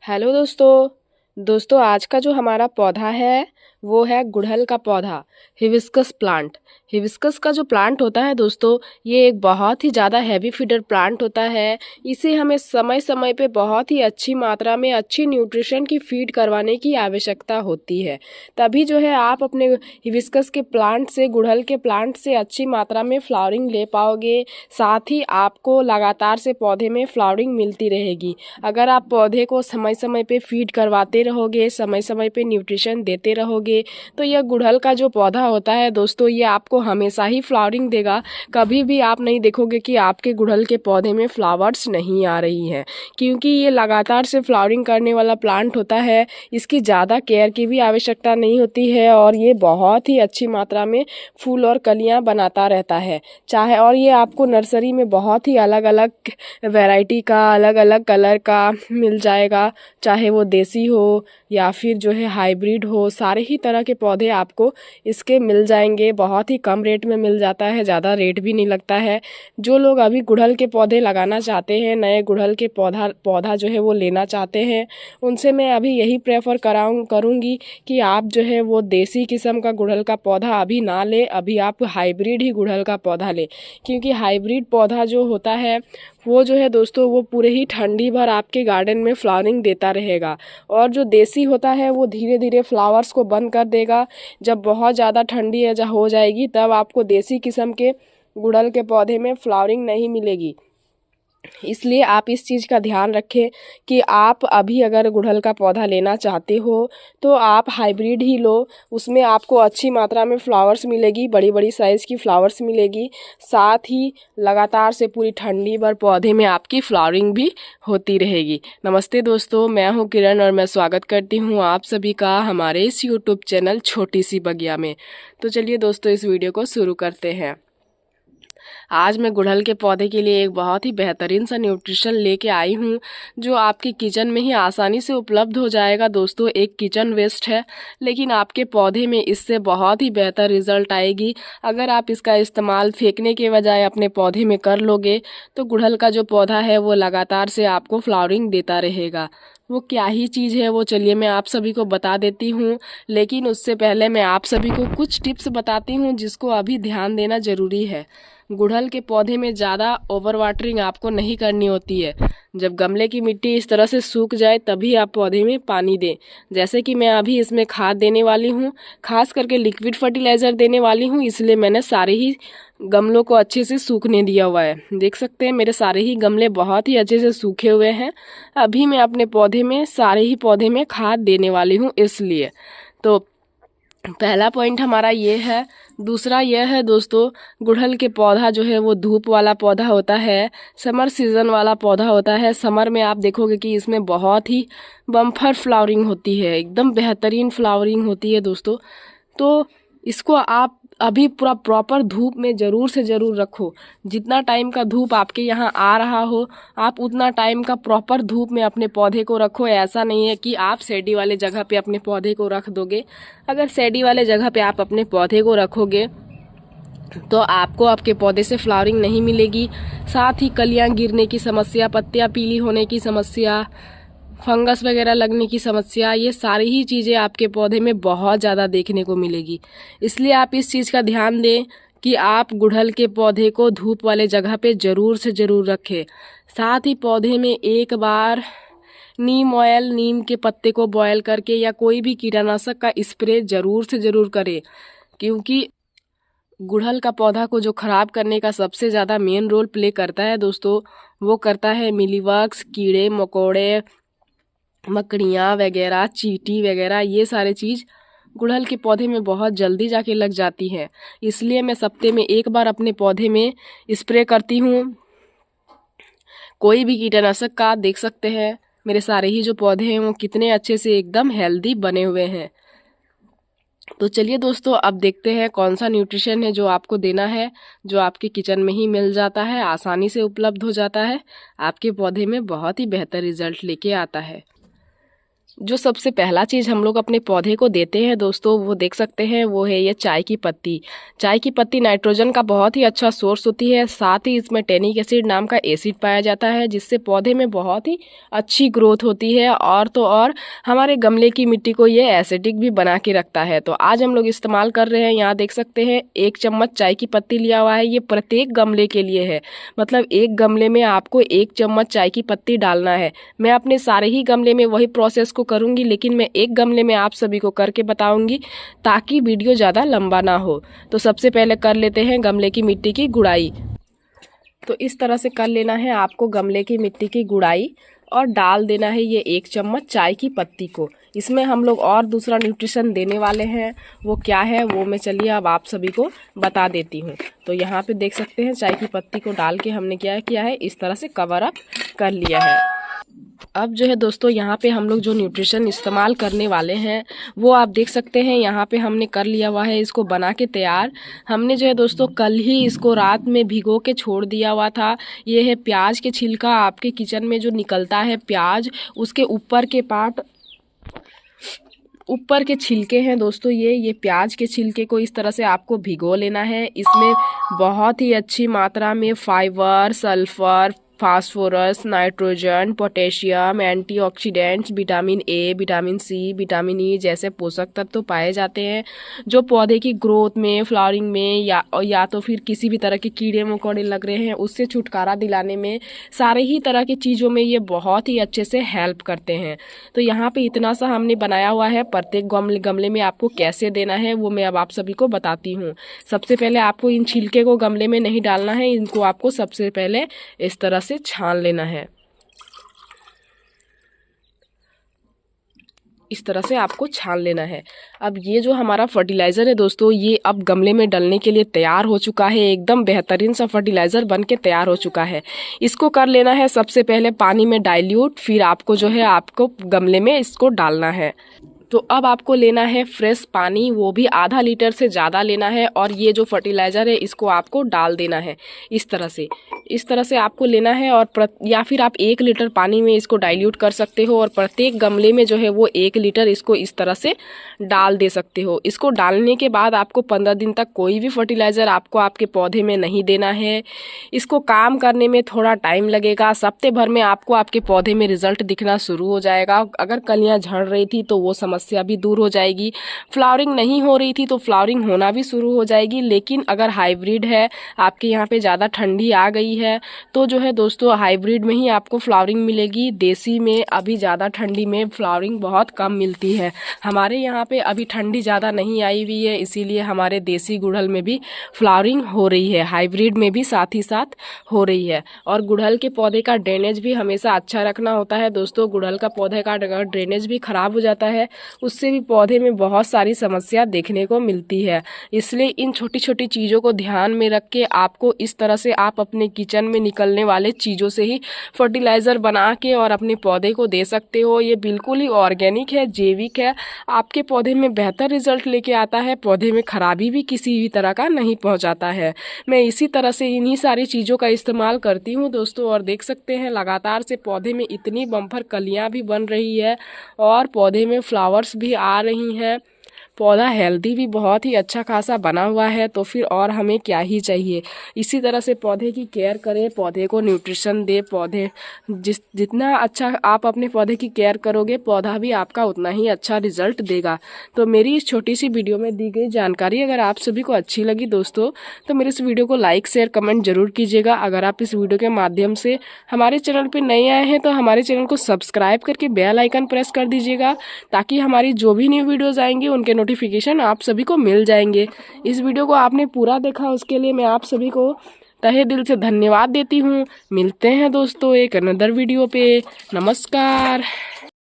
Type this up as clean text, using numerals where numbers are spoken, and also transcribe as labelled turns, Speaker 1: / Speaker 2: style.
Speaker 1: Hello दोस्तों आज का जो हमारा पौधा है वो है गुड़हल का पौधा, हिबिस्कस प्लांट। हिबिस्कस का जो प्लांट होता है दोस्तों, ये एक बहुत ही ज़्यादा हैवी फीडर प्लांट होता है। इसे हमें समय समय पे बहुत ही अच्छी मात्रा में अच्छी न्यूट्रिशन की फीड करवाने की आवश्यकता होती है। तभी जो है आप अपने हिबिस्कस के प्लांट से, गुड़हल के प्लांट से अच्छी मात्रा में फ्लावरिंग ले पाओगे। साथ ही आपको लगातार से पौधे में फ्लावरिंग मिलती रहेगी। अगर आप पौधे को समय समय पे फीड करवाते रहोगे, समय समय पे न्यूट्रिशन देते रहोगे, तो यह गुड़हल का जो पौधा होता है दोस्तों, ये आपको हमेशा ही फ्लावरिंग देगा। कभी भी आप नहीं देखोगे कि आपके गुड़हल के पौधे में फ्लावर्स नहीं आ रही हैं, क्योंकि ये लगातार से फ्लावरिंग करने वाला प्लांट होता है। इसकी ज़्यादा केयर की भी आवश्यकता नहीं होती है और ये बहुत ही अच्छी मात्रा में फूल और कलियां बनाता रहता है। चाहे और ये आपको नर्सरी में बहुत ही अलग अलग वैरायटी का, अलग अलग कलर का मिल जाएगा। चाहे वो देसी हो या फिर जो है हाइब्रिड हो, सारे ही तरह के पौधे आपको इसके मिल जाएंगे। बहुत ही कम रेट में मिल जाता है, ज़्यादा रेट भी नहीं लगता है। जो लोग अभी गुड़हल के पौधे लगाना चाहते हैं, नए गुड़हल के पौधा जो है वो लेना चाहते हैं, उनसे मैं अभी यही प्रेफर करूँगी कि आप जो है वो देसी किस्म का गुड़हल का पौधा अभी ना ले, अभी आप हाइब्रिड ही गुड़हल का पौधा ले। क्योंकि हाइब्रिड पौधा जो होता है वो जो है दोस्तों, वो पूरे ही ठंडी भर आपके गार्डन में फ्लावरिंग देता रहेगा। और जो देसी होता है वो धीरे धीरे फ्लावर्स को बंद कर देगा। जब बहुत ज़्यादा ठंडी हो जाएगी तब आपको देसी किस्म के गुड़हल के पौधे में फ्लावरिंग नहीं मिलेगी। इसलिए आप इस चीज़ का ध्यान रखें कि आप अभी अगर गुड़हल का पौधा लेना चाहते हो तो आप हाइब्रिड ही लो। उसमें आपको अच्छी मात्रा में फ्लावर्स मिलेगी, बड़ी बड़ी साइज़ की फ्लावर्स मिलेगी। साथ ही लगातार से पूरी ठंडी भर पौधे में आपकी फ्लावरिंग भी होती रहेगी। नमस्ते दोस्तों, मैं हूं किरण और मैं स्वागत करती हूं आप सभी का हमारे इस यूट्यूब चैनल छोटी सी बगिया में। तो चलिए दोस्तों, इस वीडियो को शुरू करते हैं। आज मैं गुड़हल के पौधे के लिए एक बहुत ही बेहतरीन सा न्यूट्रिशन लेके आई हूँ, जो आपके किचन में ही आसानी से उपलब्ध हो जाएगा। दोस्तों, एक किचन वेस्ट है, लेकिन आपके पौधे में इससे बहुत ही बेहतर रिजल्ट आएगी। अगर आप इसका इस्तेमाल फेंकने के बजाय अपने पौधे में कर लोगे तो गुड़हल का जो पौधा है वो लगातार से आपको फ्लावरिंग देता रहेगा। वो क्या ही चीज़ है वो चलिए मैं आप सभी को बता देती हूँ। लेकिन उससे पहले मैं आप सभी को कुछ टिप्स बताती हूँ जिसको अभी ध्यान देना ज़रूरी है। गुड़हल के पौधे में ज़्यादा ओवर वाटरिंग आपको नहीं करनी होती है। जब गमले की मिट्टी इस तरह से सूख जाए तभी आप पौधे में पानी दें। जैसे कि मैं अभी इसमें खाद देने वाली हूँ, खास करके लिक्विड फर्टिलाइज़र देने वाली हूँ, इसलिए मैंने सारे ही गमलों को अच्छे से सूखने दिया हुआ है। देख सकते हैं मेरे सारे ही गमले बहुत ही अच्छे से सूखे हुए हैं। अभी मैं अपने पौधे में, सारे ही पौधे में खाद देने वाली हूँ। इसलिए तो पहला पॉइंट हमारा ये है। दूसरा यह है दोस्तों, गुड़हल के पौधा जो है वो धूप वाला पौधा होता है, समर सीजन वाला पौधा होता है। समर में आप देखोगे कि इसमें बहुत ही बम्पर फ्लावरिंग होती है, एकदम बेहतरीन फ्लावरिंग होती है दोस्तों। तो इसको आप अभी पूरा प्रॉपर धूप में ज़रूर से ज़रूर रखो। जितना टाइम का धूप आपके यहाँ आ रहा हो, आप उतना टाइम का प्रॉपर धूप में अपने पौधे को रखो। ऐसा नहीं है कि आप शेडी वाले जगह पे अपने पौधे को रख दोगे। अगर शेडी वाले जगह पे आप अपने पौधे को रखोगे तो आपको आपके पौधे से फ्लावरिंग नहीं मिलेगी। साथ ही कलियाँ गिरने की समस्या, पत्तियाँ पीली होने की समस्या, फंगस वगैरह लगने की समस्या, ये सारी ही चीज़ें आपके पौधे में बहुत ज़्यादा देखने को मिलेगी। इसलिए आप इस चीज़ का ध्यान दें कि आप गुड़हल के पौधे को धूप वाले जगह पे ज़रूर से ज़रूर रखें। साथ ही पौधे में एक बार नीम ऑयल, नीम के पत्ते को बॉयल करके या कोई भी कीटनाशक का स्प्रे ज़रूर से ज़रूर करें। क्योंकि गुड़हल का पौधा को जो ख़राब करने का सबसे ज़्यादा मेन रोल प्ले करता है दोस्तों, वो करता है मिलीबग्स, कीड़े मकोड़े, मकड़ियाँ वगैरह, चींटी वगैरह। ये सारे चीज़ गुड़हल के पौधे में बहुत जल्दी जाके लग जाती हैं। इसलिए मैं हफ्ते में एक बार अपने पौधे में स्प्रे करती हूँ कोई भी कीटनाशक का। देख सकते हैं मेरे सारे ही जो पौधे हैं वो कितने अच्छे से एकदम हेल्दी बने हुए हैं। तो चलिए दोस्तों, अब देखते हैं कौन सा न्यूट्रिशन है जो आपको देना है, जो आपके किचन में ही मिल जाता है, आसानी से उपलब्ध हो जाता है, आपके पौधे में बहुत ही बेहतर रिजल्ट लेके आता है। जो सबसे पहला चीज़ हम लोग अपने पौधे को देते हैं दोस्तों, वो देख सकते हैं, वो है ये चाय की पत्ती। चाय की पत्ती नाइट्रोजन का बहुत ही अच्छा सोर्स होती है। साथ ही इसमें टैनिक एसिड नाम का एसिड पाया जाता है, जिससे पौधे में बहुत ही अच्छी ग्रोथ होती है। और तो और हमारे गमले की मिट्टी को ये एसिडिक भी बना के रखता है। तो आज हम लोग इस्तेमाल कर रहे हैं, यहाँ देख सकते हैं 1 चम्मच चाय की पत्ती लिया हुआ है। ये प्रत्येक गमले के लिए है, मतलब एक गमले में आपको 1 चम्मच चाय की पत्ती डालना है। मैं अपने सारे ही गमले में वही प्रोसेस को करूंगी, लेकिन मैं एक गमले में आप सभी को करके बताऊंगी ताकि वीडियो ज़्यादा लंबा ना हो। तो सबसे पहले कर लेते हैं गमले की मिट्टी की गुड़ाई। तो इस तरह से कर लेना है आपको गमले की मिट्टी की गुड़ाई और डाल देना है ये 1 चम्मच चाय की पत्ती को। इसमें हम लोग और दूसरा न्यूट्रिशन देने वाले हैं, वो क्या है वो मैं चलिए अब आप सभी को बता देती हूँ। तो यहाँ पे देख सकते हैं चाय की पत्ती को डाल के हमने क्या किया है, इस तरह से कवर अप कर लिया है। अब जो है दोस्तों यहाँ पे हम लोग जो न्यूट्रिशन इस्तेमाल करने वाले हैं वो आप देख सकते हैं, यहाँ पे हमने कर लिया हुआ है इसको बना के तैयार। हमने जो है दोस्तों कल ही इसको रात में भिगो के छोड़ दिया हुआ था। ये है प्याज के छिलका, आपके किचन में जो निकलता है प्याज, उसके ऊपर के पार्ट, ऊपर के छिलके हैं दोस्तों, ये प्याज के छिलके को इस तरह से आपको भिगो लेना है। इसमें बहुत ही अच्छी मात्रा में fibre, sulphur, phosphorus, nitrogen, potassium, antioxidants, vitamin A, vitamin C, vitamin E जैसे पोषक तत्व तो पाए जाते हैं, जो पौधे की ग्रोथ में, फ्लावरिंग में या तो फिर किसी भी तरह के कीड़े मकोड़े लग रहे हैं उससे छुटकारा दिलाने में, सारे ही तरह की चीज़ों में ये बहुत ही अच्छे से हेल्प करते हैं। तो यहाँ पे इतना सा हमने बनाया हुआ है। प्रत्येक गमले में आपको कैसे देना है वो मैं अब आप सभी को बताती हूँ। सबसे पहले आपको इन छिलके को गमले में नहीं डालना है, इनको आपको सबसे पहले इस तरह से छान लेना है। इस तरह से आपको छान लेना है। अब ये जो हमारा फर्टिलाइज़र है दोस्तों, ये अब गमले में डलने के लिए तैयार हो चुका है। एकदम बेहतरीन सा फर्टिलाइज़र बन के तैयार हो चुका है। इसको कर लेना है सबसे पहले पानी में डाइल्यूट, फिर आपको जो है आपको गमले में इसको डालना है। तो अब आपको लेना है फ्रेश पानी, वो भी आधा लीटर से ज़्यादा लेना है, और ये जो फर्टिलाइज़र है इसको आपको डाल देना है इस तरह से आपको लेना है। और या फिर आप 1 लीटर पानी में इसको डाइल्यूट कर सकते हो, और प्रत्येक गमले में जो है वो 1 लीटर इसको इस तरह से डाल दे सकते हो। इसको डालने के बाद आपको 15 दिन तक कोई भी फर्टिलाइज़र आपको आपके पौधे में नहीं देना है। इसको काम करने में थोड़ा टाइम लगेगा, हफ्ते भर में आपको आपके पौधे में रिजल्ट दिखना शुरू हो जाएगा। अगर कलियाँ झड़ रही थी तो वो समस्या भी दूर हो जाएगी, फ्लावरिंग नहीं हो रही थी तो फ्लावरिंग होना भी शुरू हो जाएगी। लेकिन अगर हाइब्रिड है, आपके यहाँ पे ज़्यादा ठंडी आ गई है, तो जो है दोस्तों हाइब्रिड में ही आपको फ्लावरिंग मिलेगी। देसी में अभी ज़्यादा ठंडी में फ्लावरिंग बहुत कम मिलती है। हमारे यहाँ पे अभी ठंडी ज़्यादा नहीं आई हुई है, इसीलिए हमारे देसी गुड़हल में भी फ्लावरिंग हो रही है, हाइब्रिड में भी साथ ही साथ हो रही है। और गुड़हल के पौधे का ड्रेनेज भी हमेशा अच्छा रखना होता है दोस्तों। गुड़हल का पौधे का ड्रेनेज भी खराब हो जाता है, उससे भी पौधे में बहुत सारी समस्या देखने को मिलती है। इसलिए इन छोटी छोटी चीज़ों को ध्यान में रख के आपको इस तरह से आप अपने किचन में निकलने वाले चीज़ों से ही फर्टिलाइज़र बना के और अपने पौधे को दे सकते हो। ये बिल्कुल ही ऑर्गेनिक है, जैविक है, आपके पौधे में बेहतर रिजल्ट लेके आता है, पौधे में खराबी भी किसी भी तरह का नहीं पहुंचाता है। मैं इसी तरह से इन्हीं सारी चीज़ों का इस्तेमाल करती हूँ दोस्तों। और देख सकते हैं लगातार से पौधे में इतनी बम्पर कलियाँ भी बन रही है और पौधे में फ्लावर्स भी आ रही हैं। पौधा हेल्दी भी बहुत ही अच्छा खासा बना हुआ है, तो फिर और हमें क्या ही चाहिए। इसी तरह से पौधे की केयर करें, पौधे को न्यूट्रिशन दे। पौधे जितना अच्छा आप अपने पौधे की केयर करोगे, पौधा भी आपका उतना ही अच्छा रिजल्ट देगा। तो मेरी इस छोटी सी वीडियो में दी गई जानकारी अगर आप सभी को अच्छी लगी दोस्तों, तो मेरे इस वीडियो को लाइक शेयर कमेंट जरूर कीजिएगा। अगर आप इस वीडियो के माध्यम से हमारे चैनल पर नए आए हैं तो हमारे चैनल को सब्सक्राइब करके बेल आइकन प्रेस कर दीजिएगा, ताकि हमारी जो भी न्यू वीडियोज़ आएंगी उनके नोटिफिकेशन आप सभी को मिल जाएंगे। इस वीडियो को आपने पूरा देखा, उसके लिए मैं आप सभी को तहे दिल से धन्यवाद देती हूँ। मिलते हैं दोस्तों एक अनदर वीडियो पे। नमस्कार।